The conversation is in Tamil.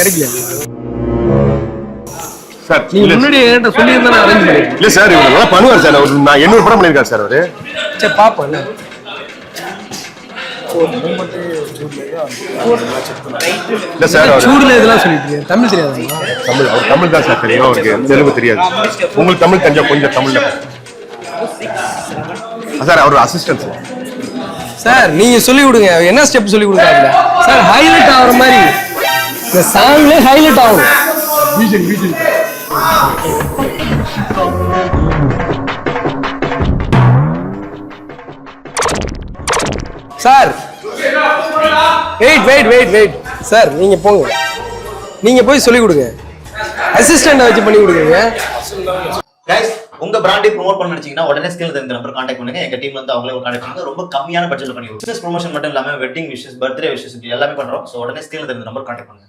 கிடைக்கல சார். நீங்க முன்னாடி என்கிட்ட சொல்லியிருந்தா நான் அரேஞ்ச் பண்ணிருக்கேன். இல்ல சார், இவர் நல்லா பண்ணுவார் சார். நான் 800 படம் பண்ணியிருக்காரு சார் அவரு. சரி பாப்போம். இல்ல சார், சூடுல இதெல்லாம் சொல்லிட்டு தமிழ் தெரியாது. தமிழ் தான் சார் தெரியும், அவருக்கு தெலுங்கு தெரியாது. உங்களுக்கு தமிழ் தெரிஞ்சா கொஞ்சம் தமிழ்ல சார். அவர் அசிஸ்டன்ட் சார். சார் நீங்க சொல்லி கொடுங்க, என்ன ஸ்டெப் சொல்லி கொடுங்க சார். ஹைலைட் ஆகுற மாதிரி இந்த சாங்ல ஹைலைட் ஆகும். சார் வெயிட் சார், நீங்க போங்க, நீங்க போய் சொல்லி கொடுங்க, அசிஸ்டன்ட் வச்சு பண்ணி கொடுங்க. கைஸ், உங்க பிராண்டை ப்ரோமோட் பண்ண நினைச்சீங்கன்னா உடனே ஸ்கிரீன்ல தெரிஞ்ச நம்பர் கான்டாக்ட் பண்ணுங்க. எங்க டீம்ல இருந்து அவங்களே கான்டாக்ட் பண்ணுங்க. ரொம்ப கம்மியான பட்ஜெட்ல பண்ணி பிசினஸ் ப்ரொமோஷன் மட்டும் இல்லாம வெட்டிங் விஷஸ், பர்த்டே விஷஸ் எல்லாமே பண்றோம். சோ உடனே ஸ்கிரீன்ல தெரிஞ்ச நம்பர் கான்டாக்ட் பண்ணுங்க.